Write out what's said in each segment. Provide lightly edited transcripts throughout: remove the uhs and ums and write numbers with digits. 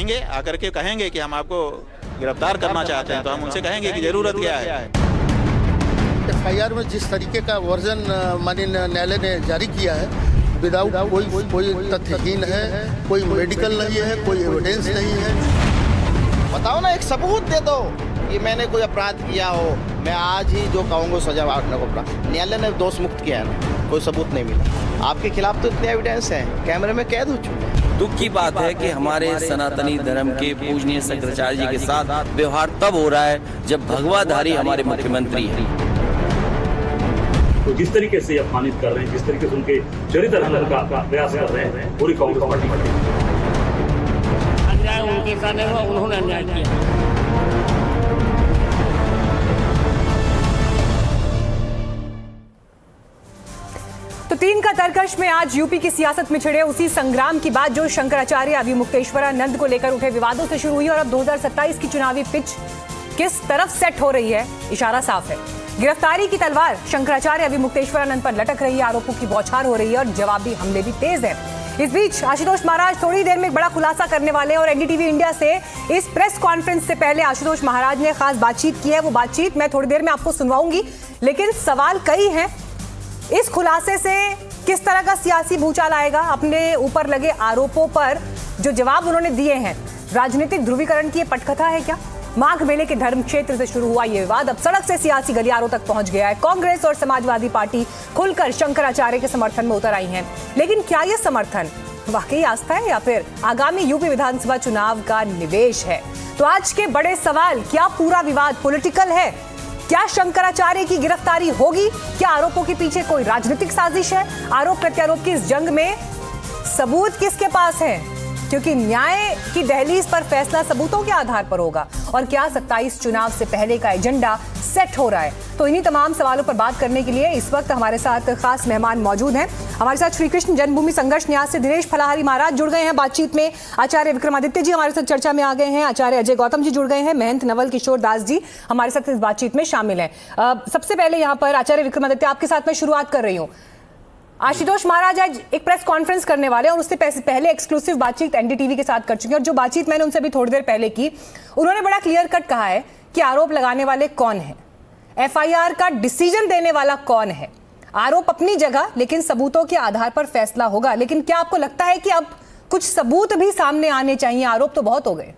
आएंगे, आकर के कहेंगे कि हम आपको गिरफ्तार करना चाहते हैं, तो हम उनसे कहेंगे कि ज़रूरत क्या है। FIR में जिस तरीके का वर्जन माननीय न्यायालय ने जारी किया है, विदाउट कोई तथ्यहीन है, कोई मेडिकल नहीं है, कोई एविडेंस नहीं है। बताओ ना, एक सबूत दे दो कि मैंने कोई अपराध किया हो। मैं आज ही जो कहूँगा सजा वाटने को पड़ा। न्यायालय ने दोष मुक्त किया है ना, कोई सबूत नहीं मिला। आपके खिलाफ तो इतने एविडेंस हैं, कैमरे में कैद हो चुके हैं। दुख की बात है कि हमारे सनातनी धर्म के पूजनीय शंकराचार्य जी के साथ व्यवहार तब हो रहा है जब भगवाधारी हमारे मुख्यमंत्री हैं। तो जिस तरीके से अपमानित कर रहे हैं, जिस तरीके से उनके चरित्र हनन का प्रयास कर रहे हैं, पूरी कांग्रेस पार्टी अन्याय उनके साथ नहीं हुआ, उन्होंने अन्याय किया। तो 3 का तरकश में आज यूपी की सियासत में छिड़े उसी संग्राम की बात जो शंकराचार्य अभिमुक्तेश्वरानंद को लेकर उठे विवादों से शुरू हुई और अब 2027 की चुनावी पिच किस तरफ सेट हो रही है, इशारा साफ है। गिरफ्तारी की तलवार शंकराचार्य अभिमुक्तेश्वरानंद पर लटक रही है, आरोपों की बौछार हो रही है और जवाबी हमले भी तेज है। इस बीच आशुतोष महाराज थोड़ी देर में एक बड़ा खुलासा करने वाले हैं और एनडीटीवी इंडिया से इस प्रेस कॉन्फ्रेंस से पहले आशुतोष महाराज ने खास बातचीत की है। वो बातचीत मैं थोड़ी देर में आपको सुनवाऊंगी, लेकिन सवाल कई हैं। इस खुलासे से किस तरह का सियासी भूचाल आएगा, अपने ऊपर लगे आरोपों पर जो जवाब उन्होंने दिए हैं, राजनीतिक ध्रुवीकरण की ये पटकथा है क्या? माघ मेले के धर्म क्षेत्र से शुरू हुआ ये विवाद अब सड़क से सियासी गलियारों तक पहुंच गया है। कांग्रेस और समाजवादी पार्टी खुलकर शंकराचार्य के समर्थन में उतर आई हैं, लेकिन क्या ये समर्थन वाकई आस्था है या फिर आगामी यूपी विधानसभा चुनाव का निवेश है? तो आज के बड़े सवाल, क्या पूरा विवाद पॉलिटिकल है? क्या शंकराचार्य की गिरफ्तारी होगी? क्या आरोपों के पीछे कोई राजनीतिक साजिश है? आरोप प्रत्यारोप की इस जंग में सबूत किसके पास है? क्योंकि न्याय की दहलीज पर फैसला सबूतों के आधार पर होगा। और क्या 27 चुनाव से पहले का एजेंडा सेट हो रहा है? तो इन्हीं तमाम सवालों पर बात करने के लिए इस वक्त हमारे साथ खास मेहमान मौजूद हैं। हमारे साथ श्री कृष्ण जन्मभूमि संघर्ष न्यास से दिनेश फलाहारी महाराज जुड़ गए हैं बातचीत में। आचार्य विक्रमादित्य जी हमारे साथ चर्चा में आ गए हैं। आचार्य अजय गौतम जी जुड़ गए हैं। महंत नवल किशोर दास जी हमारे साथ इस बातचीत में शामिल हैं। सबसे पहले यहाँ पर आचार्य विक्रमादित्य, आपके साथ मैं शुरुआत कर रही हूँ। आशुतोष महाराज आज एक प्रेस कॉन्फ्रेंस करने वाले और उससे पहले एक्सक्लूसिव बातचीत एनडीटीवी के साथ कर चुके हैं और जो बातचीत मैंने उनसे भी थोड़ी देर पहले की, उन्होंने बड़ा क्लियर कट कहा है कि आरोप लगाने वाले कौन है, एफआईआर का डिसीजन देने वाला कौन है। आरोप अपनी जगह, लेकिन सबूतों के आधार पर फैसला होगा। लेकिन क्या आपको लगता है कि अब कुछ सबूत भी सामने आने चाहिए? आरोप तो बहुत हो गए,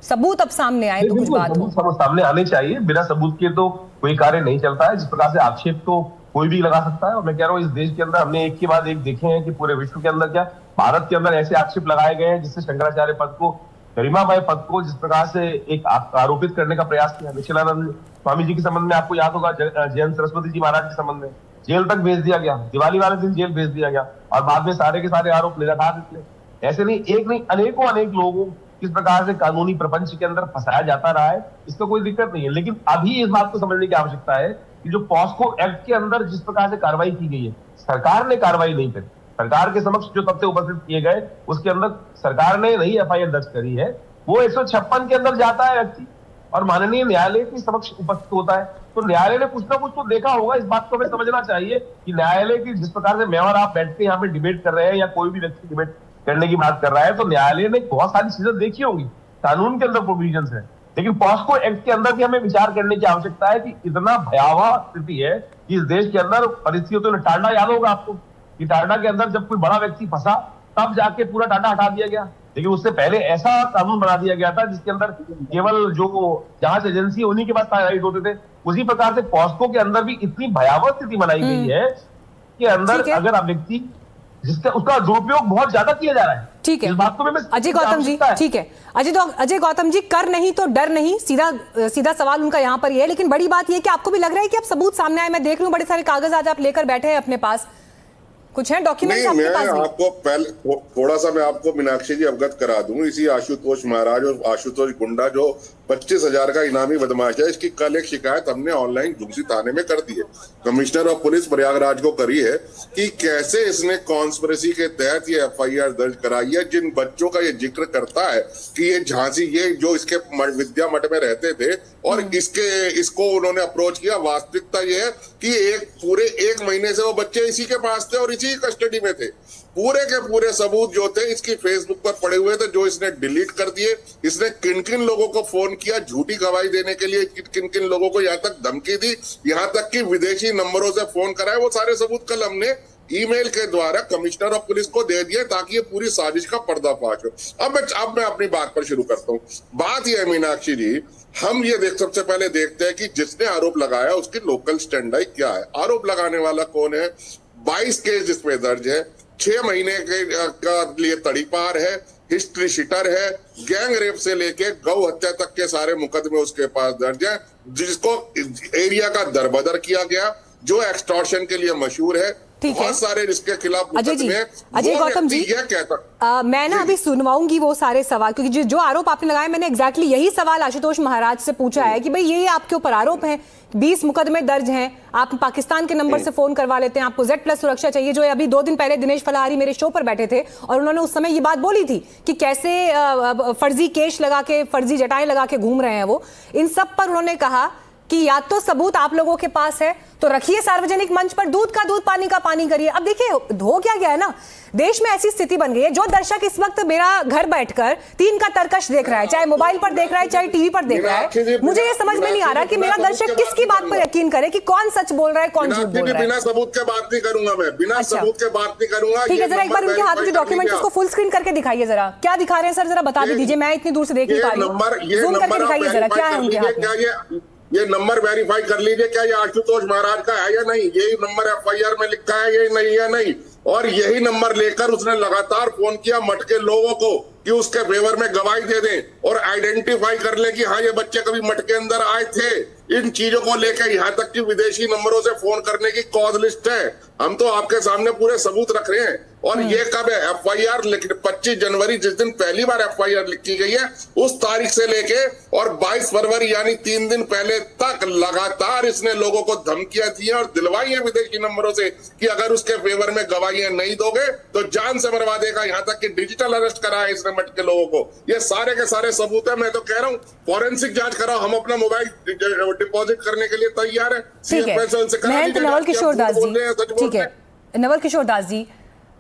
सबूत अब सामने आए तो कुछ बात हो। सामने आने चाहिए, बिना सबूत के तो कोई कार्य नहीं चलता है। जिस प्रकार से आक्षेप तो कोई भी लगा सकता है और मैं कह रहा हूँ इस देश के अंदर हमने एक के बाद एक देखे हैं कि पूरे विश्व के अंदर क्या भारत के अंदर ऐसे आक्षेप लगाए गए हैं जिससे शंकराचार्य पद को, गरिमामय पद को जिस प्रकार से एक आरोपित करने का प्रयास किया। निश्चलानंद स्वामी जी के संबंध में आपको याद होगा, जयंत सरस्वती जी महाराज के संबंध में जेल तक भेज दिया गया, दिवाली वाले दिन जेल भेज दिया गया और बाद में सारे के सारे आरोप निराधार निकले। ऐसे नहीं, एक नहीं, अनेकों अनेक लोगों किस प्रकार से कानूनी प्रपंच के अंदर फंसाया जाता रहा है, इसका कोई दिक्कत नहीं है। लेकिन अभी इस बात को समझने की आवश्यकता है कि जो पॉस्को एक्ट के अंदर जिस प्रकार से कार्रवाई की गई है, सरकार ने कार्रवाई नहीं करी। सरकार के समक्ष जो तथ्य उपस्थित किए गए उसके अंदर सरकार ने नहीं एफआईआर दर्ज करी है, वो 156 के अंदर जाता है व्यक्ति और माननीय न्यायालय के समक्ष उपस्थित होता है। तो न्यायालय ने कुछ ना कुछ तो देखा होगा। इस बात को हमें समझना चाहिए कि न्यायालय की जिस प्रकार से मैं और आप बैठ के यहाँ पे डिबेट कर रहे हैं या कोई भी व्यक्ति डिबेट करने की बात कर रहा है, तो न्यायालय ने बहुत सारी चीजें देखी होंगी, कानून के अंदर प्रोविजंस है। लेकिन पॉस्को एक्ट के अंदर भी हमें विचार करने की आवश्यकता है कि इतना भयावह स्थिति है कि इस देश के अंदर परिस्थितियों तो टाडा याद होगा आपको कि टाडा के अंदर जब कोई बड़ा व्यक्ति फंसा तब जाके पूरा टाडा हटा दिया गया। लेकिन उससे पहले ऐसा कानून बना दिया गया था जिसके अंदर केवल जो जांच एजेंसी उन्हीं के पास राइट होते थे। उसी प्रकार से पॉस्को के अंदर भी इतनी भयावह स्थिति बनाई गई है कि अंदर अगर व्यक्ति जिसका उसका दुरुपयोग बहुत ज्यादा किया जा रहा है। ठीक है, इस बात को मैं अजय गौतम जी, ठीक है अजय गौतम जी, कर नहीं तो डर नहीं, सीधा सवाल उनका यहाँ पर ये है। लेकिन बड़ी बात ये है कि आपको भी लग रहा है कि अब सबूत सामने आए। मैं देख रही हूँ बड़े सारे कागज आज आप लेकर बैठे हैं अपने पास, कुछ है डॉक्यूमेंट्स आपके पास? मैं आपको पहले थोड़ा सा मैं आपको मीनाक्षी जी अवगत करा दूं। इसी आशुतोष महाराज और आशुतोष गुंडा जो 25,000 का इनामी बदमाश है। इसकी कल एक शिकायत हमने ऑनलाइन झुंसी थाने में कर दी है, कमिश्नर ऑफ पुलिस प्रयागराज को करी है कि कैसे इसने कॉन्स्पिरेसी के तहत ये FIR दर्ज कराई है। जिन बच्चों का ये जिक्र करता है कि ये झांसी, ये जो इसके विद्या मठ में रहते थे और इसको उन्होंने अप्रोच किया, वास्तविकता ये है कि पूरे एक महीने से वो बच्चे इसी के पास थे और इसी कस्टडी में थे। पूरे के पूरे सबूत जो थे इसकी फेसबुक पर पड़े हुए थे, जो इसने डिलीट कर दिए। इसने किन किन लोगों को फोन किया झूठी गवाही देने के लिए, किन किन लोगों को यहाँ तक धमकी दी, यहाँ तक कि विदेशी नंबरों से फोन कराए, वो सारे सबूत कल हमने ईमेल के द्वारा कमिश्नर ऑफ पुलिस को दे दिए ताकि ये पूरी साजिश का पर्दाफाश हो। अब मैं अपनी बात पर शुरू करता हूँ। बात यह है मीनाक्षी जी, हम ये सबसे पहले देखते हैं कि जिसने आरोप लगाया उसकी लोकल स्टैंडर्ड क्या है। आरोप लगाने वाला कौन है? 22 केस जिसमें दर्ज है, 6 महीने का लिए तड़ीपार है, हिस्ट्री शीटर है, गैंग रेप से लेके गौ हत्या तक के सारे मुकदमे उसके पास दर्ज है, जिसको एरिया का दरबदर किया गया, जो एक्सटॉर्शन के लिए मशहूर है। बहुत सारे इसके खिलाफ अजय गौतम जी, मैं ना अभी सुनवाऊंगी वो सारे सवाल, क्योंकि जो आरोप आपने लगाए मैंने एग्जैक्टली यही सवाल आशुतोष महाराज से पूछा है कि भाई ये आपके ऊपर आरोप हैं, 20 मुकदमे दर्ज हैं, आप पाकिस्तान के नंबर से फोन करवा लेते हैं, आपको Z+ सुरक्षा चाहिए। जो अभी 2 दिन पहले दिनेश फलाहारी मेरे शो पर बैठे थे और उन्होंने उस समय ये बात बोली थी कि कैसे फर्जी केश लगा के, फर्जी जटाएं लगा के घूम रहे हैं वो। इन सब पर उन्होंने कहा कि या तो सबूत आप लोगों के पास है तो रखिए सार्वजनिक मंच पर, दूध का दूध पानी का पानी करिए। अब देखिए हो क्या गया है ना, देश में ऐसी स्थिति बन गई है, जो दर्शक इस वक्त मेरा घर बैठकर 3 का तर्कश देख रहा है, चाहे मोबाइल पर देख रहा है चाहे टीवी पर देख रहा है, मुझे ये समझ में नहीं आ रहा कि मेरा दर्शक किसकी बात पर यकीन करे कि कौन सच बोल रहा है कौन झूठ बोल रहा है। बिना सबूत के बात नहीं करूंगा मैं, बिना सबूत के बात नहीं करूंगा। ठीक है, जरा एक बार उनके हाथ में डॉक्यूमेंट उसको फुल स्क्रीन करके दिखाइए, जरा क्या दिखा रहे हैं सर, जरा बता दीजिए, मैं इतनी दूर से देख नहीं पा रही हूं, जूम करके दिखाइए जरा क्या है उनके हाथ में। ये नंबर वेरीफाई कर लीजिए, क्या ये आशुतोष महाराज का है या नहीं, यही नंबर FIR में लिखा है या नहीं या नहीं। और यही नंबर लेकर उसने लगातार फोन किया मठ के लोगों को कि उसके फेवर में गवाही दे दें और आइडेंटिफाई कर ले कि हाँ ये बच्चे कभी मठ के अंदर आए थे। इन चीजों को लेकर यहाँ तक कि विदेशी नंबरों से फोन करने की कॉज लिस्ट है, हम तो आपके सामने पूरे सबूत रख रहे हैं। और ये कब है? FIR 25 जनवरी जिस दिन पहली बार FIR लिखी गई है उस तारीख से लेके और 22 फरवरी यानी 3 दिन पहले तक लगातार इसने लोगों को धमकियां दी और दिलवाई है विदेशी नंबरों से कि अगर उसके फेवर में गवाहियां नहीं दोगे तो जान से मरवा देगा। यहाँ तक कि डिजिटल अरेस्ट करा है इसने मठ के लोगों को। ये सारे के सारे सबूत है। मैं तो कह रहा हूँ फॉरेंसिक जांच कराओ, हम अपना मोबाइल डिपॉजिट करने के लिए तैयार है। नवल किशोर दास जी, ठीक है नवल किशोर दास जी,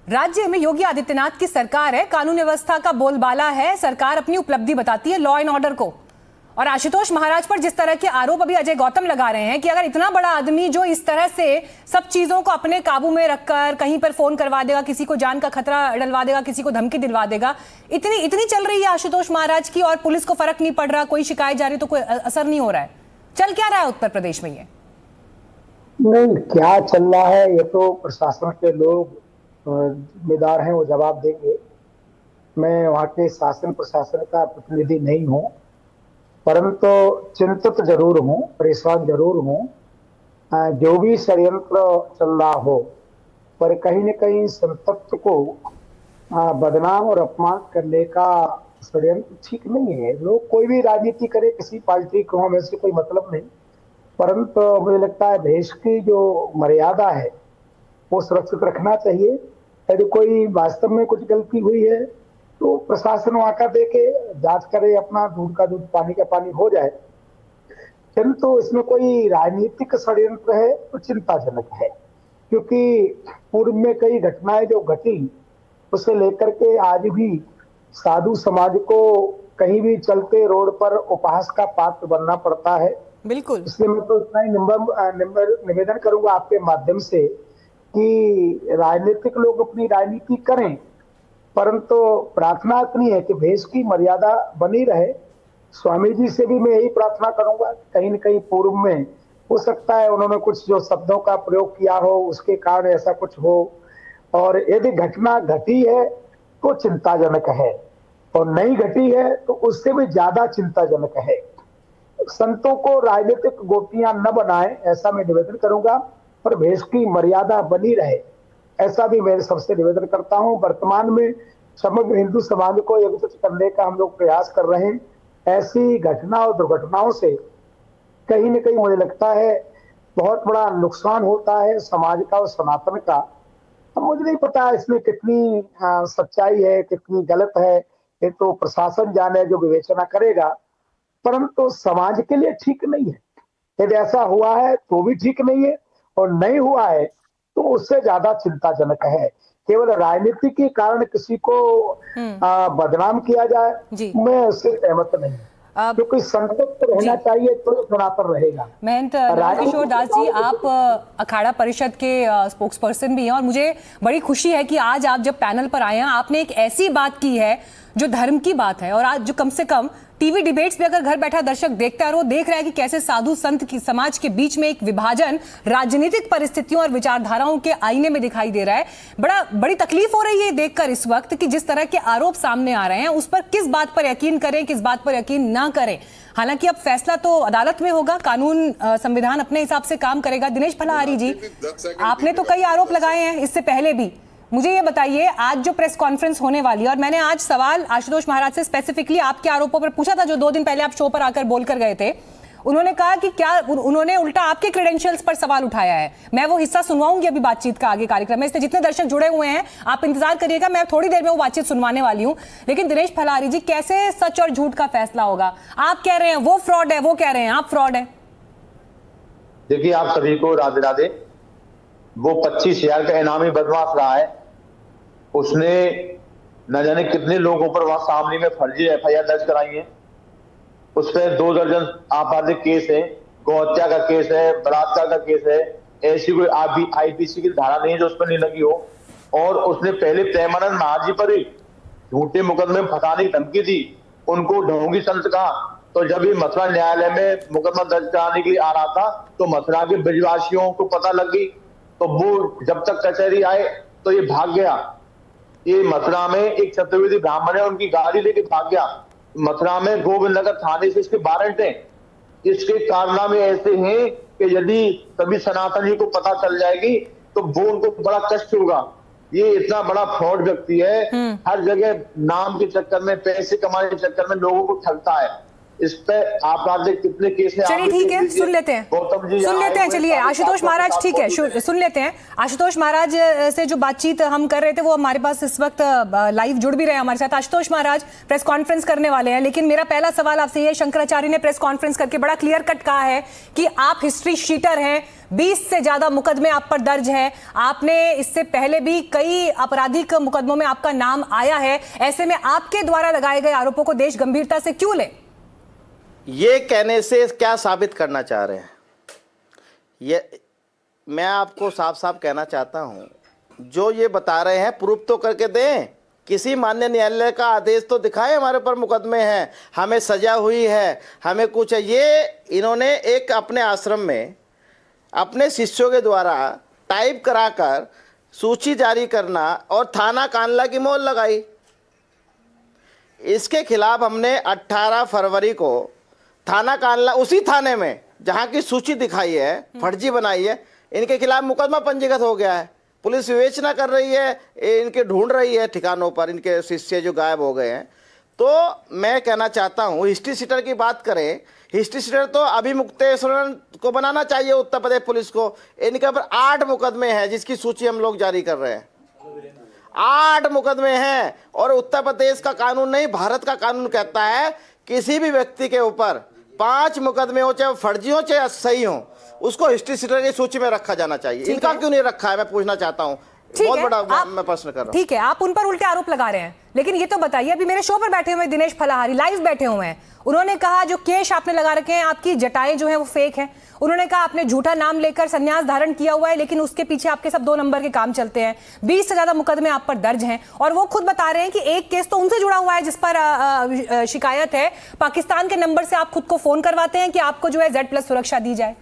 राज्य में योगी आदित्यनाथ की सरकार है, कानून व्यवस्था का बोलबाला है, सरकार अपनी उपलब्धि बताती है लॉ एंड ऑर्डर को, और आशुतोष महाराज पर जिस तरह के आरोप अभी अजय गौतम लगा रहे हैं कि अगर इतना बड़ा आदमी जो इस तरह से सब चीजों को अपने काबू में रखकर कहीं पर फोन करवा देगा, किसी को जान का खतरा डलवा देगा, किसी को धमकी दिलवा देगा, इतनी चल रही है आशुतोष महाराज की और पुलिस को फर्क नहीं पड़ रहा, कोई शिकायत जारी तो कोई असर नहीं हो रहा है। चल क्या रहा है उत्तर प्रदेश में? ये नहीं, क्या चल रहा है ये तो प्रशासन के लोग जिम्मेदार हैं, वो जवाब देंगे। मैं वहाँ के शासन प्रशासन का प्रतिनिधि नहीं हूँ, परंतु चिंतित जरूर हूँ, परेशान जरूर हूँ। जो भी षड्यंत्र चल रहा हो, पर कहीं न कहीं संतप्त को बदनाम और अपमान करने का षड्यंत्र ठीक नहीं है। लोग कोई भी राजनीति करे, किसी पार्टी को हमें से कोई मतलब नहीं, परंतु मुझे लगता है देश की जो मर्यादा है वो सुरक्षित रखना चाहिए। यदि कोई वास्तव में कुछ गलती हुई है तो प्रशासन वहां का देके जांच करे, अपना दूध का दूध पानी का पानी हो जाए। किंतु इसमें कोई राजनीतिक षड्यंत्र है तो चिंताजनक है, क्योंकि पूर्व में कई घटनाएं जो घटी उसे लेकर के आज भी साधु समाज को कहीं भी चलते रोड पर उपहास का पात्र बनना पड़ता है। बिल्कुल, इसलिए मैं तो इतना ही निवेदन करूंगा आपके माध्यम से कि राजनीतिक लोग अपनी राजनीति करें, परंतु प्रार्थना इतनी है कि देश की मर्यादा बनी रहे। स्वामी जी से भी मैं यही प्रार्थना करूंगा, कहीं न कहीं पूर्व में हो सकता है उन्होंने कुछ जो शब्दों का प्रयोग किया हो उसके कारण ऐसा कुछ हो, और यदि घटना घटी है तो चिंताजनक है, और नहीं घटी है तो उससे भी ज्यादा चिंताजनक है। संतों को राजनीतिक गोटियां न बनाएं, ऐसा मैं निवेदन करूंगा, पर देश की मर्यादा बनी रहे, ऐसा भी मैं सबसे निवेदन करता हूं। वर्तमान में समग्र हिंदू समाज को एकजुट करने का हम लोग प्रयास कर रहे हैं। ऐसी घटना और दुर्घटनाओं से कहीं न कहीं मुझे लगता है बहुत बड़ा नुकसान होता है समाज का और सनातन का। अब मुझे नहीं पता इसमें कितनी सच्चाई है, कितनी गलत है, ये तो प्रशासन जाने जो विवेचना करेगा, परंतु समाज के लिए ठीक नहीं है। यदि ऐसा हुआ है तो भी ठीक नहीं है, और नहीं हुआ है तो उससे ज्यादा चिंताजनक है। केवल राजनीति के कारण किसी को बदनाम किया जाए, मैं उससे सहमत नहीं। क्योंकि संतुष्ट रहना चाहिए तो सनातन रहेगा। महंत किशोर दास जी, आप अखाड़ा परिषद के स्पोक्स पर्सन भी हैं और मुझे बड़ी खुशी है कि आज आप जब पैनल पर आए हैं आपने एक ऐसी बात की है जो धर्म की बात है, और आज जो कम से कम टीवी डिबेट्स में अगर घर बैठा दर्शक देखता है और वो देख रहा है कि कैसे साधु संत की समाज के बीच में एक विभाजन राजनीतिक परिस्थितियों और विचारधाराओं के आईने में दिखाई दे रहा है, बड़ी तकलीफ हो रही है देखकर इस वक्त कि जिस तरह के आरोप सामने आ रहे हैं उस पर किस बात पर यकीन करें, किस बात पर यकीन ना करें। हालांकि अब फैसला तो अदालत में होगा, कानून संविधान अपने हिसाब से काम करेगा। दिनेश फलाहारी जी, आपने तो कई आरोप लगाए हैं इससे पहले भी, मुझे ये बताइए आज जो प्रेस कॉन्फ्रेंस होने वाली है, और मैंने आज सवाल आशुतोष महाराज से स्पेसिफिकली आपके आरोपों पर पूछा था जो 2 दिन पहले आप शो पर आकर बोलकर गए थे, उन्होंने कहा कि क्या उन्होंने उल्टा आपके क्रेडेंशियल्स पर सवाल उठाया है। मैं वो हिस्सा सुनवाऊंगी अभी बातचीत का आगे कार्यक्रम में, इससे जितने दर्शक जुड़े हुए हैं आप इंतजार करिएगा, मैं थोड़ी देर में वो बातचीत सुनवाने वाली हूं। लेकिन दिनेश फलाहारी जी, कैसे सच और झूठ का फैसला होगा? आप कह रहे हैं वो फ्रॉड है, वो कह रहे हैं आप फ्रॉड है। देखिए, आप सभी को राधे राधे। वो 25,000 का इनामी बदमाश रहा है, उसने न जाने कितने लोगों पर वहां सामने में फर्जी FIR दर्ज कराई है। उस पर 2 दर्जन आपराधिक केस है, गौहत्या का केस है, बलात्कार का केस है। ऐसी कोई IPC की धारा नहीं है जो उस पर नहीं लगी हो। और उसने पहले प्रेमानंद महाजी पर ही झूठे मुकदमे में फंसाने की धमकी दी, उनको ढोंगी संत कहा। तो जब ये मथुरा न्यायालय में मुकदमा दर्ज कराने के लिए आ रहा था तो मथुरा के ब्रजवासियों को पता लग गई, तो वो जब तक कचहरी आए तो ये भाग गया। ये मथुरा में एक चतुर्वेदी ब्राह्मण है, उनकी गाड़ी लेके भाग गया। मथुरा में गोविंद नगर थाने से इसके वारंट हैं। इसके कारनामे ऐसे हैं कि यदि कभी सनातनी को पता चल जाएगी तो वो उनको बड़ा कष्ट होगा। ये इतना बड़ा फ्रॉड व्यक्ति है, हर जगह नाम के चक्कर में, पैसे कमाने के चक्कर में लोगों को ठगता है। इस पे आपराधिक कितने केस हैं? चलिए ठीक है, सुन लेते हैं, सुन लेते हैं। चलिए आशुतोष महाराज, ठीक है, सुन लेते हैं। आशुतोष महाराज से जो बातचीत हम कर रहे थे वो हमारे पास इस वक्त लाइव जुड़ भी रहे हैं हमारे साथ। आशुतोष महाराज प्रेस कॉन्फ्रेंस करने वाले हैं, लेकिन मेरा पहला सवाल आपसे ये, शंकराचार्य ने प्रेस कॉन्फ्रेंस करके बड़ा क्लियर कट कहा है कि आप हिस्ट्री शीटर हैं, 20 से ज्यादा मुकदमे आप पर दर्ज है, आपने इससे पहले भी कई आपराधिक मुकदमों में आपका नाम आया है। ऐसे में आपके द्वारा लगाए गए आरोपों को देश गंभीरता से क्यों ले? ये कहने से क्या साबित करना चाह रहे हैं? ये मैं आपको साफ साफ कहना चाहता हूं, जो ये बता रहे हैं प्रूफ तो करके दें। किसी मान्य न्यायालय का आदेश तो दिखाए हमारे पर मुकदमे हैं, हमें सजा हुई है, हमें कुछ है। ये इन्होंने एक अपने आश्रम में अपने शिष्यों के द्वारा टाइप कराकर सूची जारी करना और थाना कानला की मोहर लगाई। इसके खिलाफ हमने 18 फरवरी को थाना कानला, उसी थाने में जहां की सूची दिखाई है, फर्जी बनाई है, इनके खिलाफ मुकदमा पंजीकृत हो गया है। पुलिस विवेचना कर रही है, इनके ढूंढ रही है ठिकानों पर इनके शिष्य जो गायब हो गए हैं। तो मैं कहना चाहता हूं, हिस्ट्री शीटर की बात करें, हिस्ट्री शीटर तो अभिमुक्तेश्वर को बनाना चाहिए उत्तर प्रदेश पुलिस को। इनके ऊपर 8 मुकदमे हैं जिसकी सूची हम लोग जारी कर रहे हैं। 8 मुकदमे हैं, और उत्तर प्रदेश का कानून नहीं, भारत का कानून कहता है किसी भी व्यक्ति के ऊपर 5 मुकदमे हो, चाहे फर्जी हो चाहे सही हो, उसको हिस्ट्री शीटर की सूची में रखा जाना चाहिए। इनका क्यों नहीं रखा है, मैं पूछना चाहता हूं। बहुत बड़ा मैं प्रश्न कर रहा हूं। ठीक है, आप उन पर उल्टे आरोप लगा रहे हैं, लेकिन ये तो बताइए, अभी मेरे शो पर बैठे हुए दिनेश फलाहारी लाइव बैठे हुए हैं, उन्होंने कहा जो केश आपने लगा रखे हैं, आपकी जटाएं जो हैं वो फेक हैं। उन्होंने कहा आपने झूठा नाम लेकर संन्यास धारण किया हुआ है, लेकिन उसके पीछे आपके सब 2 नंबर के काम चलते हैं। 20 से ज्यादा मुकदमे आप पर दर्ज हैं, और वो खुद बता रहे हैं कि एक केस तो उनसे जुड़ा हुआ है जिस पर शिकायत है, पाकिस्तान के नंबर से आप खुद को फोन करवाते हैं कि आपको जो है Z+ सुरक्षा दी जाए।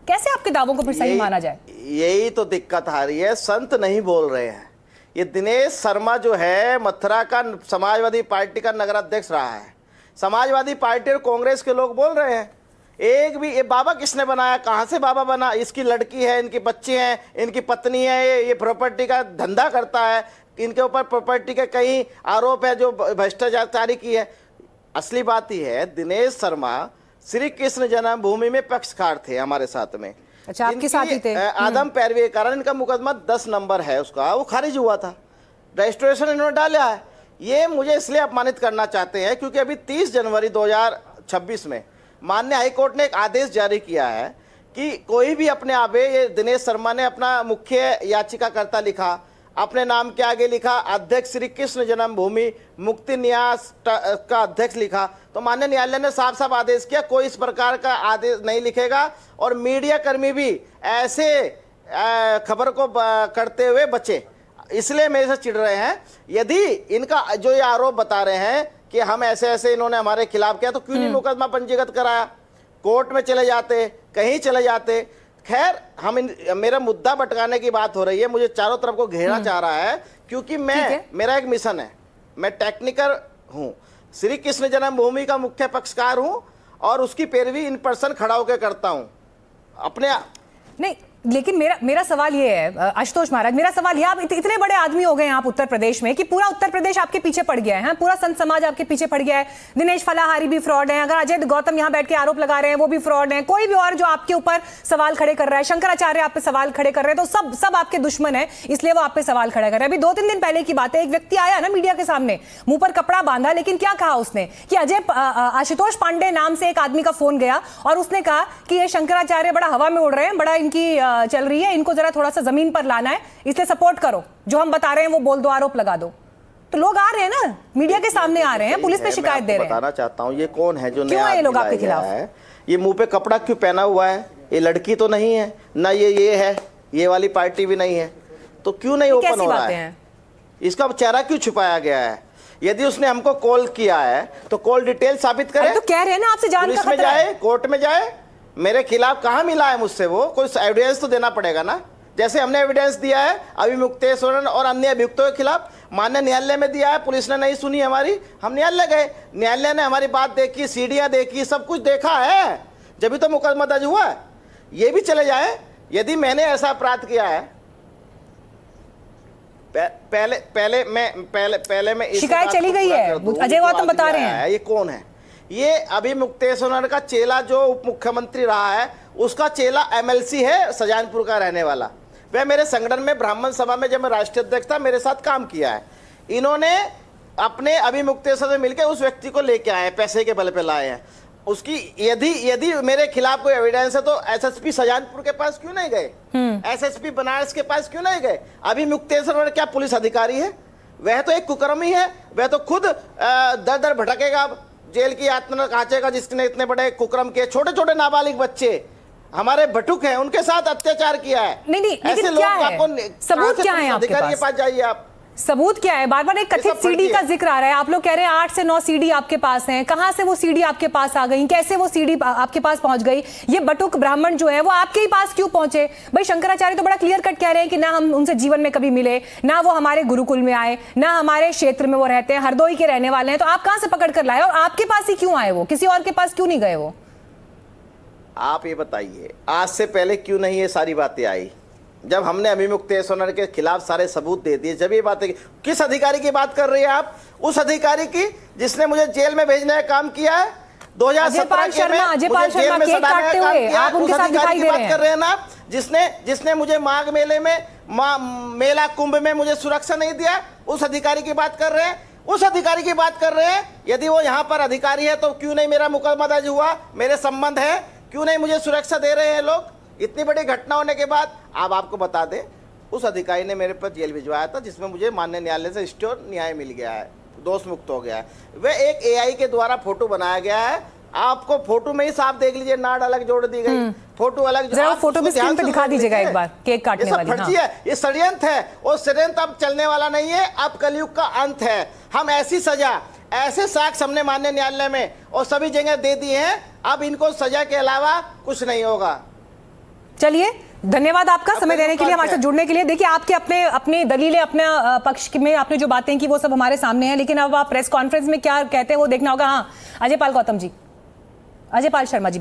कैसे आपके दावों को फिर सही माना जाए? यही तो दिक्कत आ रही है, संत नहीं बोल रहे हैं। ये दिनेश शर्मा जो है मथुरा का समाजवादी पार्टी का नगराध्यक्ष रहा है, समाजवादी पार्टी और कांग्रेस के लोग बोल रहे हैं। एक भी ये बाबा किसने बनाया, कहाँ से बाबा बना? इसकी लड़की है, इनके बच्चे हैं, इनकी पत्नी है, ये प्रॉपर्टी का धंधा करता है, इनके ऊपर प्रॉपर्टी के कई आरोप है जो भ्रष्टाचारी की है। असली बात ही है, दिनेश शर्मा श्री कृष्ण जन्मभूमि में पक्षकार थे हमारे साथ में। अच्छा, आपके साथ ही थे। आदम पैरवी के कारण इनका मुकदमा 10 नंबर है उसका, वो खारिज हुआ था, रजिस्ट्रेशन इन्होंने डाला है। ये मुझे इसलिए अपमानित करना चाहते हैं क्योंकि अभी 30 जनवरी 2026 में माननीय हाईकोर्ट ने एक आदेश जारी किया है कि कोई भी अपने आगे, ये दिनेश शर्मा ने अपना मुख्य याचिकाकर्ता लिखा, अपने नाम के आगे लिखा अध्यक्ष श्री कृष्ण जन्मभूमि मुक्ति न्यास का अध्यक्ष लिखा, तो माननीय न्यायालय ने साफ साफ आदेश किया कोई इस प्रकार का आदेश नहीं लिखेगा और मीडिया कर्मी भी ऐसे खबर को करते हुए बचे। इसलिए मेरे से चिढ़ रहे हैं। यदि इनका जो ये आरोप बता रहे हैं कि हम ऐसे ऐसे इन्होंने हमारे खिलाफ किया, तो क्यों नहीं मुकदमा पंजीकृत कराया, कोर्ट में चले जाते, कहीं चले जाते। खैर, मेरा मुद्दा भटकाने की बात हो रही है, मुझे चारों तरफ को घेरना चाह रहा है क्योंकि मेरा एक मिशन है, मैं टेक्निकल हूं, श्री कृष्ण जन्मभूमि का मुख्य पक्षकार हूं और उसकी पैरवी इन पर्सन खड़ा होकर करता हूं अपने। नहीं, लेकिन मेरा सवाल ये है आशुतोष महाराज, मेरा सवाल ये, आप इतने बड़े आदमी हो गए हैं आप उत्तर प्रदेश में कि पूरा उत्तर प्रदेश आपके पीछे पड़ गया है, पूरा संत समाज आपके पीछे पड़ गया है। दिनेश फलाहारी भी फ्रॉड है, अगर अजय गौतम यहाँ बैठ के आरोप लगा रहे हैं वो भी फ्रॉड है, कोई भी और जो आपके ऊपर सवाल खड़े कर रहा है, शंकराचार्य आप पे सवाल खड़े कर रहे हैं, तो सब आपके दुश्मन है, इसलिए वो आप पे सवाल खड़ा कर रहे हैं। अभी 2-3 दिन पहले की बात है, एक व्यक्ति आया ना मीडिया के सामने, मुंह पर कपड़ा बांधा, लेकिन क्या कहा उसने कि आशुतोष पांडे नाम से एक आदमी का फोन गया और उसने कहा कि ये शंकराचार्य बड़ा हवा में उड़ रहे हैं, बड़ा इनकी चल रही है, इनको जरा थोड़ा सा जमीन पर लाना है, इसलिए सपोर्ट करो, जो हम बता रहे हैं वो बोल दो, आरोप लगा दो। तो लोग आ रहे हैं ना, मीडिया के सामने आ रहे हैं, पुलिस पे शिकायत दे रहे हैं। बताना चाहता हूं ये कौन है जो क्यों है ये लोग आपके खिलाफ? ये मुंह पे कपड़ा क्यों पहना हुआ है? ये लड़की तो नहीं है ना, ये है, ये वाली पार्टी भी नहीं है, तो क्यों नहीं ओपन हो रहा है? इसका चेहरा क्यों छुपाया गया है? यदि उसने हमको कॉल किया है तो कॉल डिटेल साबित करे। तो कह रहे हैं ना आपसे जान का खतरा है। कोर्ट में जाए, मेरे खिलाफ कहाँ मिला है मुझसे, वो कोई एविडेंस तो देना पड़ेगा ना। जैसे हमने एविडेंस दिया है अभिमुक्तेश्वर और अन्य अभियुक्तों के खिलाफ, माननीय न्यायालय में दिया है, पुलिस ने नहीं सुनी हमारी, हम न्यायालय गए, न्यायालय ने हमारी बात देखी, सीढ़ियां देखी, सब कुछ देखा है, जब भी तो मुकदमा दर्ज हुआ है। ये भी चले जाए, यदि मैंने ऐसा अपराध किया है, पहले मैं शिकायत चली गई है, अजय गौतम बता रहे हैं। ये कौन है? ये अभिमुक्तेश्वर का चेला जो उप मुख्यमंत्री रहा है, उसका चेला एमएलसी है, सजानपुर का रहने वाला। वह मेरे संगठन में ब्राह्मण सभा में जब मैं राष्ट्रीय अध्यक्ष था, मेरे साथ काम किया है। इन्होंने अपने अभिमुक्तेश्वर से मिलकर उस व्यक्ति को लेके आए, पैसे के बल पे लाए हैं। उसकी यदि मेरे खिलाफ कोई एविडेंस है तो एसएसपी सजानपुर के पास क्यों नहीं गए? एसएसपी बनारस के पास क्यों नहीं गए? अभिमुक्तेश्वर क्या पुलिस अधिकारी है? वह तो एक कुकर्मी है, वह तो खुद दर दर भटकेगा, जेल की यातना कांचेगा, जिसने इतने बड़े कुकर्म के छोटे छोटे नाबालिग बच्चे हमारे भटुक हैं, उनके साथ अत्याचार किया है। नहीं, ऐसे लोग आपको सबूत क्या है आपके पास? पास जाइए आप, सबूत क्या है? बार बार एक कथित सीडी का जिक्र आ रहा है, आप लोग कह रहे हैं 8 से 9 सीडी आपके पास हैं, कहां से वो सीडी आपके पास आ गई, कैसे वो सीडी आपके पास पहुंच गई? ये बटुक ब्राह्मण जो है वो आपके ही पास क्यों पहुंचे? भाई शंकराचार्य तो बड़ा क्लियर कट कह रहे हैं कि ना हम उनसे जीवन में कभी मिले, ना वो हमारे गुरुकुल में आए, ना हमारे क्षेत्र में वो रहते हैं, हरदोई के रहने वाले हैं, तो आप कहां से पकड़ कर लाए और आपके पास ही क्यों आए? वो किसी और के पास क्यों नहीं गए? वो आप ये बताइए, आज से पहले क्यों नहीं ये सारी बातें आई? जब हमने अभिमुक्तेश्वर के खिलाफ सारे सबूत दे दिए, जब ये बातें, किस अधिकारी की बात कर रही है आप? उस अधिकारी की जिसने मुझे जेल में भेजने का काम किया है 2017 के में, मुझे जेल में सड़ाने का काम किया, उस अधिकारी की बात कर रहे हैं ना, जिसने मुझे माघ मेले में, मेला कुंभ में मुझे सुरक्षा नहीं दिया, उस अधिकारी की बात कर रहे हैं, उस अधिकारी की बात कर रहे हैं। यदि वो यहाँ पर अधिकारी है तो क्यों नहीं मेरा मुकदमा दर्ज हुआ? मेरे संबंध है, क्यों नहीं मुझे सुरक्षा दे रहे हैं लोग? इतनी बड़ी घटना होने के बाद अब आपको बता दें, उस अधिकारी ने मेरे पर जेल भिजवाया था, जिसमें मुझे माननीय न्यायालय से स्टोर न्याय मिल गया है, दोष मुक्त हो गया है। वह एक एआई के द्वारा फोटो बनाया गया है, आपको फोटो में ही साफ देख लीजिए, नाड़ अलग जोड़ दी गई, फोटो अलग, फोटो भी स्क्रीन पे दिखा दीजिएगा एक बार, केक काटने वाली। फर्जी है, ये षड्यंत्र है, और षड्यंत्र अब चलने वाला नहीं है, अब कलयुग का अंत है। हम ऐसी सजा, ऐसे साक्ष्य हमने माननीय न्यायालय में और सभी जगह दे दिए हैं, अब इनको सजा के अलावा कुछ नहीं होगा। चलिए, धन्यवाद आपका समय देने के लिए, हमारे साथ जुड़ने के लिए। देखिए, आपके अपने दलीलें, अपने पक्ष में आपने जो बातें की वो सब हमारे सामने हैं, लेकिन अब आप प्रेस कॉन्फ्रेंस में क्या कहते हैं वो देखना होगा। हाँ, अजय पाल शर्मा जी,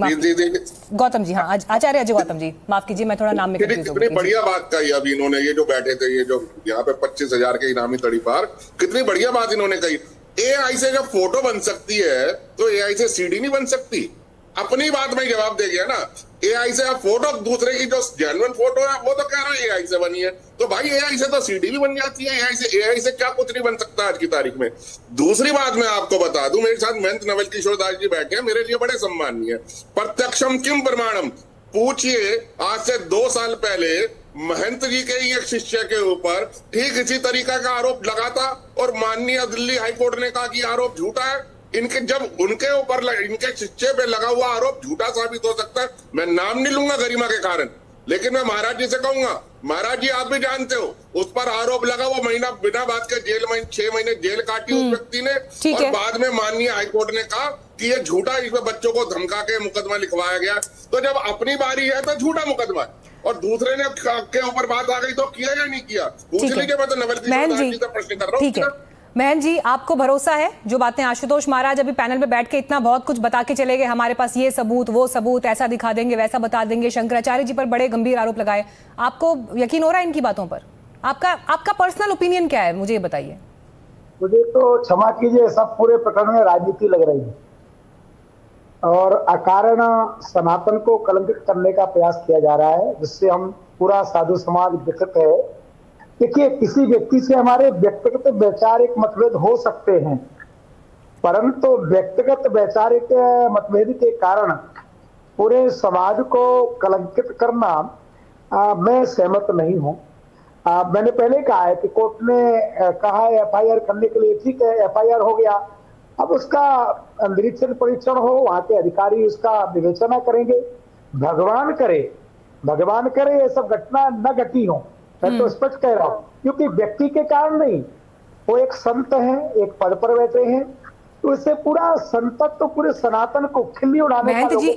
गौतम जी, हाँ, आचार्य अजय गौतम जी, माफ कीजिए, मैं थोड़ा नाम में कंफ्यूज हो गई। कितनी बढ़िया बात कही अभी इन्होंने, ये जो बैठे थे, ये जो यहाँ पे 25,000 के इनामी तड़ीपार, कितनी बढ़िया बात इन्होंने कही। एआई से जब फोटो बन सकती है तो एआई से सीडी नहीं बन सकती? अपनी बात में जवाब दे गया ना। एआई से आप फोटो, दूसरे की जो जेन्युइन फोटो है वो तो कह रहा है एआई से बनी है, तो भाई एआई से तो सीडी भी बन जाती है। एआई से क्या कुछ नहीं बन सकता आज की तारीख में। दूसरी बात मैं आपको बता दूं, मेरे साथ महंत नवल किशोर दास जी बैठे हैं, मेरे लिए बड़े सम्माननीय। प्रत्यक्षम किम प्रमाणम, पूछिए आज से 2 साल पहले महंत जी के ही एक शिष्य के ऊपर ठीक इसी तरीका का आरोप लगा था और माननीय दिल्ली हाईकोर्ट ने कहा कि आरोप झूठा है। इनके जब उनके ऊपर इनके शिष्य पे लगा हुआ आरोप झूठा साबित हो सकता है, मैं नाम नहीं लूंगा गरिमा के कारण, लेकिन मैं महाराज जी से कहूंगा, महाराज जी आप भी जानते हो उस पर आरोप लगा, वो महीना बिना बात के जेल में 6 महीने जेल काटी उस व्यक्ति ने, और बाद में माननीय हाईकोर्ट ने कहा कि ये झूठा, इसमें बच्चों को धमका के मुकदमा लिखवाया गया। तो जब अपनी बारी है तो झूठा मुकदमा, और दूसरे ने के ऊपर बात आ गई तो किया या नहीं किया, पूछ लीजिए। मैं तो नवल किशोर दास जी से प्रश्न कर रहा हूँ। महन जी, आपको भरोसा है जो बातें आशुतोष महाराज अभी पैनल में बैठ के इतना बहुत कुछ बता के चले गए, हमारे पास ये सबूत वो सबूत, ऐसा दिखा देंगे वैसा बता देंगे, शंकराचार्य जी पर बड़े गंभीर आरोप लगाए, आपको यकीन हो रहा है इनकी बातों पर? आपका पर्सनल ओपिनियन क्या है, मुझे बताइए। मुझे तो क्षमा कीजिए, सब पूरे प्रकरण में राजनीति लग रही है और अकारण सनातन को कलंकित करने का प्रयास किया जा रहा है, जिससे हम पूरा साधु समाज विकृत है। देखिए, किसी व्यक्ति से हमारे व्यक्तिगत वैचारिक मतभेद हो सकते हैं, परंतु व्यक्तिगत वैचारिक मतभेद के कारण पूरे समाज को कलंकित करना मैं सहमत नहीं हूं। मैंने पहले कहा है कि कोर्ट ने कहा है एफआईआर करने के लिए, ठीक है, एफआईआर हो गया, अब उसका निरीक्षण परीक्षण हो, वहां के अधिकारी उसका विवेचना करेंगे। भगवान करे ये सब घटना न घटी हो, मैं तो स्पष्ट कह रहा हूं, क्योंकि व्यक्ति के कारण नहीं, वो एक संत है, एक पद पर बैठे हैं, तो इससे पूरा संतत्व तो पूरे सनातन को खिल्ली उड़ाने का। महंत जी,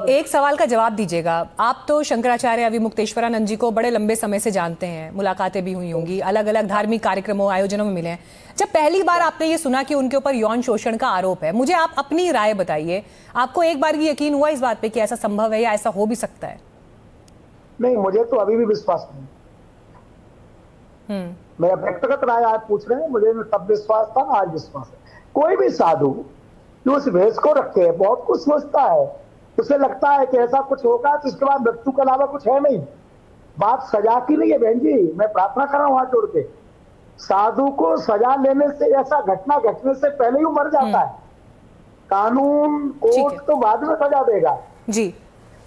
एक सवाल का जवाब दीजिएगा। आप तो शंकराचार्य अविमुक्तेश्वरानंद जी को बड़े लंबे समय से जानते हैं, मुलाकातें भी हुई होंगी, अलग अलग धार्मिक कार्यक्रमों आयोजनों में मिले हैं। जब पहली बार आपने ये सुना कि उनके ऊपर यौन शोषण का आरोप है, मुझे आप अपनी राय बताइए, आपको एक बार भी यकीन हुआ इस बात पे कि ऐसा संभव है या ऐसा हो भी सकता है? नहीं, मुझे तो अभी भी विश्वास नहीं। मेरा व्यक्तिगत राय आप पूछ रहे हैं, मुझे तब विश्वास था, आज विश्वास है। कोई भी साधु जो उस भेष को रखे बहुत कुछ सोचता है, उसे लगता है कि ऐसा कुछ होगा, तो इसके बाद मृत्यु के अलावा कुछ है नहीं। बात सजा की नहीं है बहन जी, मैं प्रार्थना कर रहा हूं हाथ जोड़ के। साधु को सजा लेने से, ऐसा घटना घटने से पहले ही मर जाता है। कानून कोर्ट तो बाद में सजा देगा जी।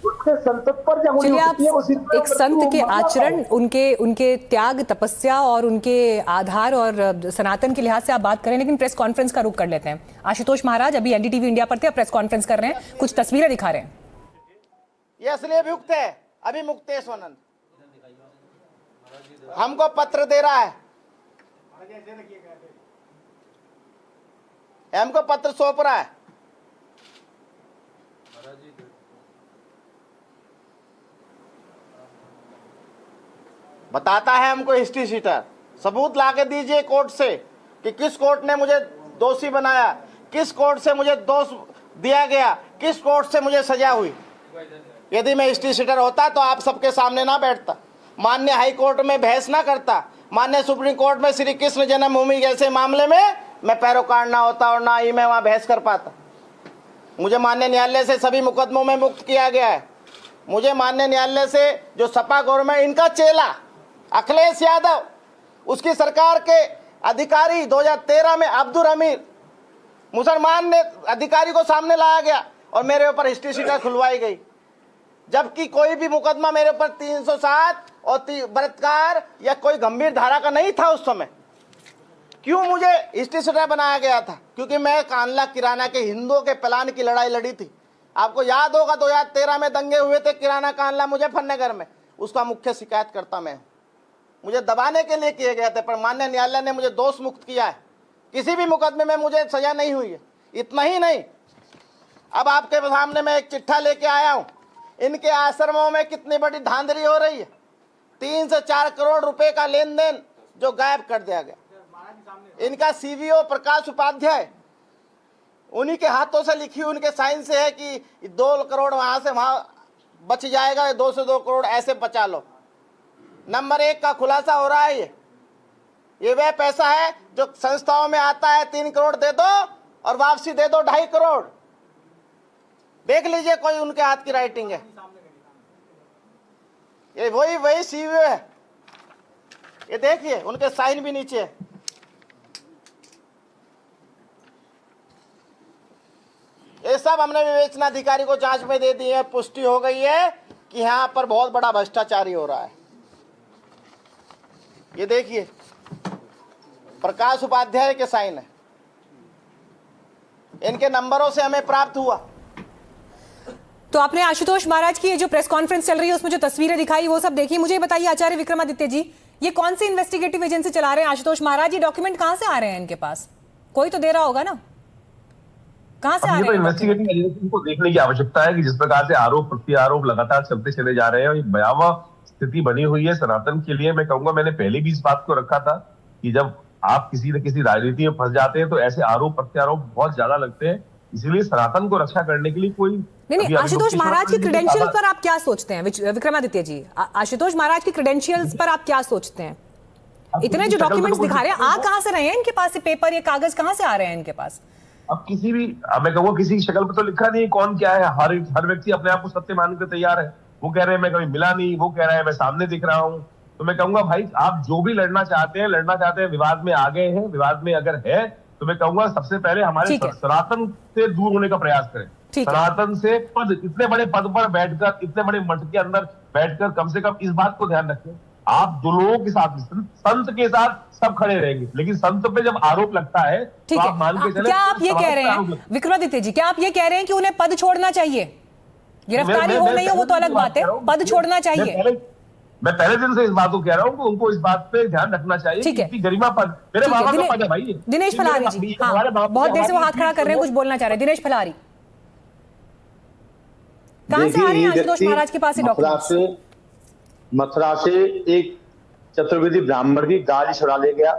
उसके संतत पर जब चलिए, आप एक संत के आचरण, उनके त्याग, तपस्या और उनके आधार और सनातन के लिहाज से आप बात करें, लेकिन प्रेस कॉन्फ्रेंस का रुख कर लेते हैं। आशुतोष महाराज अभी एनडीटीवी इंडिया पर थे, प्रेस कॉन्फ्रेंस कर रहे हैं, कुछ तस्वीरें दिखा रहे हैं। ये असली अभियुक्त है अविमुक्तेश्वरानंद, हमको पत्र दे रहा है, हमको पत्र सौंप रहा है। बताता है हमको हिस्ट्री शीटर, सबूत लाके दीजिए कोर्ट से कि किस कोर्ट ने मुझे दोषी बनाया, किस कोर्ट से मुझे दोष दिया गया, किस कोर्ट से मुझे सजा हुई। यदि मैं हिस्ट्री शीटर होता तो आप सबके सामने ना बैठता, माननीय हाई कोर्ट में बहस ना करता, माननीय सुप्रीम कोर्ट में श्री कृष्ण जन्मभूमि जैसे मामले में मैं पैरोकार ना होता और ना ही मैं वहां बहस कर पाता। मुझे माननीय न्यायालय से सभी मुकदमों में मुक्त किया गया है। मुझे माननीय न्यायालय से जो सपा गवर्नमेंट, इनका चेला अखिलेश यादव, उसकी सरकार के अधिकारी 2013 में अब्दुल अमीर मुसलमान ने अधिकारी को सामने लाया गया और मेरे ऊपर हिस्ट्री शीटर खुलवाई गई, जबकि कोई भी मुकदमा मेरे ऊपर 307 और बलात्कार या कोई गंभीर धारा का नहीं था उस समय। क्यों मुझे हिस्ट्री शीटर बनाया गया था? क्योंकि मैं कानला किराना के हिंदुओं के प्लान की लड़ाई लड़ी थी। आपको याद होगा 2013 में दंगे हुए थे किराना कानला मुजफ्फरनगर में, उसका मुख्य शिकायत करता मैं हूं। मुझे दबाने के लिए किए गए थे, पर माननीय न्यायालय ने मुझे दोष मुक्त किया है, किसी भी मुकदमे में मुझे सजा नहीं हुई है। इतना ही नहीं, अब आपके सामने मैं एक चिट्ठा लेके आया हूं, इनके आश्रमों में कितनी बड़ी धांधली हो रही है। 3 से 4 करोड़ रुपए का लेन देन जो गायब कर दिया गया। इनका सीवीओ प्रकाश उपाध्याय, उन्हीं के हाथों से लिखी, उनके साइन से है कि 2 करोड़ वहां से वहां बच जाएगा, 2 से 2 करोड़ ऐसे बचा लो। नंबर 1 का खुलासा हो रहा है ये ये वह पैसा है जो संस्थाओं में आता है, 3 करोड़ दे दो और वापसी दे दो 2.5 करोड़। देख लीजिए, कोई उनके हाथ की राइटिंग है, ये वही सीईओ है, ये देखिए उनके साइन भी नीचे है। ये सब हमने विवेचना अधिकारी को जांच में दे दी है, पुष्टि हो गई है कि यहाँ पर बहुत बड़ा भ्रष्टाचारी हो रहा है। ये देखिए प्रकाश उपाध्याय के साइन है, इनके नंबरों से हमें प्राप्त हुआ। तो आपने आशुतोष महाराज की ये जो प्रेस कॉन्फ्रेंस चल रही है उसमें जो तस्वीरें दिखाई वो सब देखी। मुझे बताइए आचार्य विक्रमादित्य जी, ये कौन सी इन्वेस्टिगेटिव एजेंसी चला रहे हैं आशुतोष महाराज? ये डॉक्यूमेंट कहां से आ रहे हैं इनके पास? कोई तो दे रहा होगा ना, कहां से आ रहे हैं? इन्वेस्टिगेटिव एजेंसी को देखने की आवश्यकता है कि जिस प्रकार से आरोप प्रत्यारोप लगातार चलते चले जा रहे हैं, एक भयावह स्थिति बनी हुई है सनातन के लिए। मैं कहूंगा, मैंने पहले भी इस बात को रखा था कि जब आप किसी न किसी राजनीति में फंस जाते हैं तो ऐसे आरोप प्रत्यारोप बहुत ज्यादा लगते हैं। इसीलिए सनातन को रक्षा करने के लिए कोई नहीं, आशुतोष महाराज की क्रेडेंशियल्स पर आप क्या सोचते हैं? विक्रमादित्य जी, आशुतोष महाराज की क्रेडेंशियल्स पर आप क्या सोचते हैं? इतने जो डॉक्यूमेंट्स दिखा रहे हैं, आ कहां से रहे हैं इनके पास? ये पेपर, ये कागज कहां से आ रहे हैं इनके पास? अब किसी भी, मैं कहूँगा किसी की शक्ल पर तो लिखा नहीं कौन क्या है। हर व्यक्ति अपने आप को सत्य मानने को तैयार है। वो कह रहे हैं मैं कभी मिला नहीं, वो कह रहा है मैं सामने दिख रहा हूँ। तो मैं कहूंगा भाई, आप जो भी लड़ना चाहते हैं, विवाद में आ गए हैं, विवाद में अगर है तो मैं कहूंगा सबसे पहले हमारे सनातन से दूर होने का प्रयास करें। सनातन से इतने बड़े पद पर बैठकर, इतने बड़े मठ के अंदर बैठकर कम से कम इस बात को ध्यान रखें, आप जो लोगों के साथ, संत के साथ सब खड़े रहेंगे, लेकिन संत पे जब आरोप लगता है तो आप मान के चले। क्या आप ये कह रहे हैं विक्रमादित्य जी, क्या आप ये कह रहे हैं कि उन्हें पद छोड़ना चाहिए? गिरफ्तारी हो नहीं हो वो तो अलग बात है, पद छोड़ना चाहिए। मैं पहले दिन से इस बात को कह रहा हूँ कि उनको इस बात पे ध्यान रखना चाहिए। ठीक है, गरिमा पद, मेरे बाबा का पद है भाई। दिनेश फलारी जी, बहुत देर से वो हाथ खड़ा कर रहे हैं, कुछ बोलना चाह रहे हैं। दिनेश फलारी, कहां से आ रहे हैं आशुतोष महाराज के पास ये डॉक्यूमेंट्स? मथुरा से एक चतुर्वेदी ब्राह्मण की गाड़ी छुड़ा ले गया,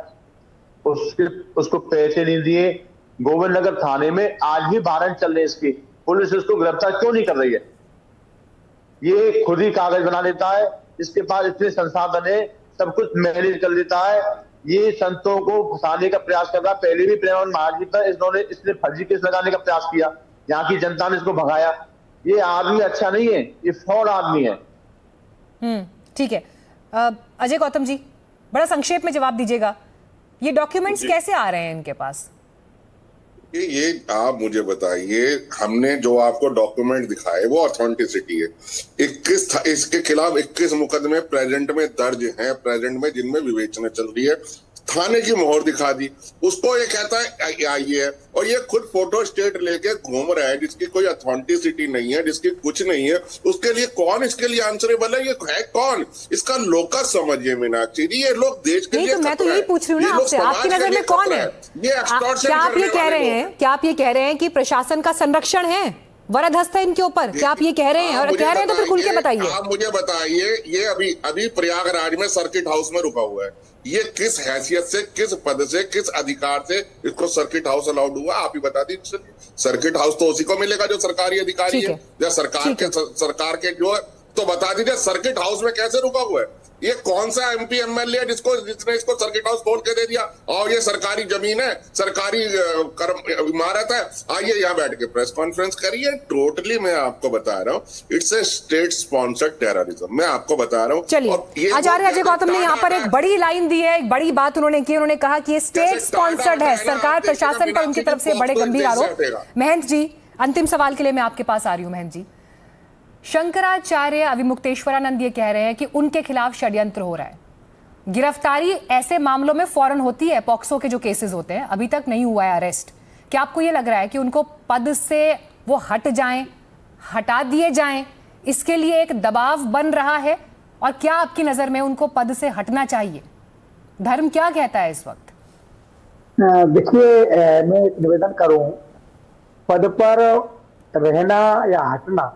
उसको पैसे नहीं दिए। गोविंद नगर थाने में आज भी वारंट चल रहे इसकी, पुलिस उसको गिरफ्तार क्यों नहीं कर रही है? ये खुद ही कागज बना लेता है, इसके पास इतने संसाधन है, सब कुछ मैनेज कर लेता है। ये संतों को फंसाने का प्रयास कर रहा है। पहले भी प्रेमानंद महाराज जी पर इसने फर्जी केस लगाने का प्रयास किया, यहाँ की जनता ने इसको भगाया। ये आदमी अच्छा नहीं है, ये फ्रॉड आदमी है। ठीक है, अजय गौतम जी, बड़ा संक्षेप में जवाब दीजिएगा, ये डॉक्यूमेंट्स कैसे आ रहे हैं इनके पास? ये आप मुझे बताइए, हमने जो आपको डॉक्यूमेंट दिखाए वो ऑथेंटिसिटी है। 21 इसके खिलाफ 21 मुकदमे प्रेजेंट में दर्ज हैं, प्रेजेंट में जिनमें विवेचना चल रही है। थाने की मोहर दिखा दी, उसको ये कहता है आई है, और ये खुद फोटो स्टेट लेके घूम रहा है जिसकी कोई अथेंटिसिटी नहीं है, जिसकी कुछ नहीं है। उसके लिए कौन इसके लिए आंसरेबल है? ये है कौन? इसका लोकस समझिए मीनाक्षी जी, ये लोग देश के लिए। तो मैं तो यही पूछ रही हूँ ना आपसे, आपकी नजर में कौन है? क्या आप ये कह रहे हैं, क्या आप ये कह रहे हैं कि प्रशासन का संरक्षण है, वरद हस्त है इनके ऊपर? क्या आप ये कह रहे हैं? और कह रहे हैं तो फिर खुल के बताइए। आप मुझे बताइए, ये अभी प्रयागराज में सर्किट हाउस में रुका हुआ है, ये किस हैसियत से, किस पद से, किस अधिकार से इसको सर्किट हाउस अलाउड हुआ? आप ही बता दीजिए। सर्किट हाउस तो उसी को मिलेगा जो सरकारी अधिकारी है, या सरकार के जो है, तो बता दीजिए सर्किट हाउस में कैसे रुका हुआ है? ये कौन सा एमपी एमएलए है जिसने इसको सर्किट हाउस खोल के दे दिया? और ये सरकारी जमीन है, सरकारी इमारत है, आइए यहाँ बैठ के प्रेस कॉन्फ्रेंस करिए। टोटली मैं आपको बता रहा हूँ, it's a state sponsored terrorism, मैं आपको बता रहा हूँ। चलिए, आचार्य अजय गौतम ने यहाँ पर एक बड़ी लाइन दी है, एक बड़ी बात उन्होंने की। उन्होंने कहा कि ये स्टेट स्पॉन्सर्ड है, सरकार प्रशासन पर उनकी तरफ से बड़े गंभीर आरोप। महंत जी, अंतिम सवाल के लिए मैं आपके पास आ रही हूँ। महंत जी, शंकराचार्य अविमुक्तेश्वरानंद ये कह रहे हैं कि उनके खिलाफ षड्यंत्र हो रहा है। गिरफ्तारी ऐसे मामलों में फौरन होती है, पॉक्सो के जो केसेस होते हैं, अभी तक नहीं हुआ है अरेस्ट। क्या आपको ये लग रहा है कि उनको पद से वो हट जाएं, हटा दिए जाएं, इसके लिए एक दबाव बन रहा है? और क्या आपकी नजर में उनको पद से हटना चाहिए? धर्म क्या कहता है इस वक्त? देखिए, मैं एक निवेदन करूं, पद पर रहना या हटना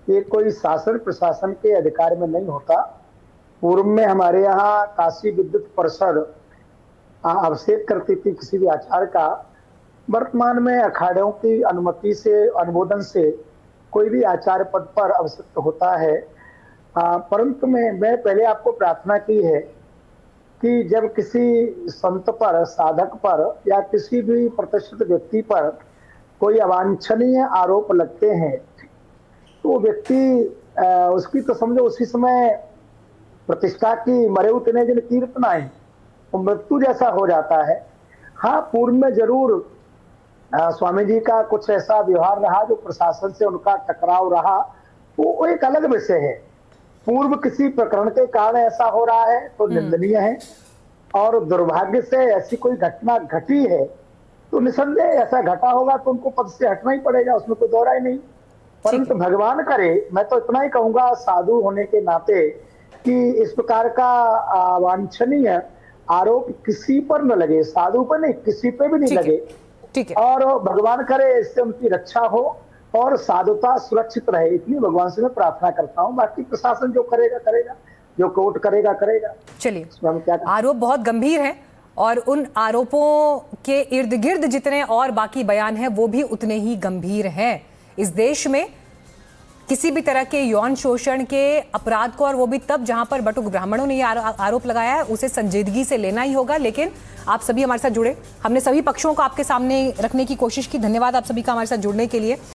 ये कोई शासन प्रशासन के अधिकार में नहीं होता। पूर्व में हमारे यहाँ काशी विद्युत परिषद अभिषेक करती थी किसी भी आचार्य का। वर्तमान में अखाड़ों की अनुमति से, अनुमोदन से कोई भी आचार्य पद पर अभिषिक्त होता है। परंतु मैं पहले आपको प्रार्थना की है कि जब किसी संत पर, साधक पर या किसी भी प्रतिष्ठित व्यक्ति पर कोई अवांछनीय आरोप लगते हैं तो वो व्यक्ति उसकी तो समझो उसी समय प्रतिष्ठा की मरे उतने जिन कीर्तनाएं, तो मृत्यु जैसा हो जाता है। हाँ, पूर्व में जरूर स्वामी जी का कुछ ऐसा व्यवहार रहा जो प्रशासन से उनका टकराव रहा, वो एक अलग विषय है। पूर्व किसी प्रकरण के कारण ऐसा हो रहा है तो निंदनीय है, और दुर्भाग्य से ऐसी कोई घटना घटी है तो निसंदेह ऐसा घटा होगा तो उनको पद से हटना ही पड़ेगा, उसमें कोई दौरा ही नहीं। परंतु भगवान करे, मैं तो इतना ही कहूंगा साधु होने के नाते कि इस प्रकार का वांछनीय आरोप किसी पर न लगे, साधु पर नहीं, किसी पे भी नहीं लगे। ठीक है। और भगवान करे इससे उनकी रक्षा हो और साधुता सुरक्षित रहे, इतनी भगवान से मैं प्रार्थना करता हूँ। बाकी प्रशासन जो करेगा करेगा, जो कोर्ट करेगा करेगा। चलिए, हम क्या आरोप बहुत गंभीर है और उन आरोपों के इर्द गिर्द जितने और बाकी बयान हैं वो भी उतने ही गंभीर हैं। इस देश में किसी भी तरह के यौन शोषण के अपराध को, और वो भी तब जहां पर बटुक ब्राह्मणों ने ये आरोप लगाया है, उसे संजीदगी से लेना ही होगा। लेकिन आप सभी हमारे साथ जुड़े, हमने सभी पक्षों को आपके सामने रखने की कोशिश की। धन्यवाद आप सभी का हमारे साथ जुड़ने के लिए।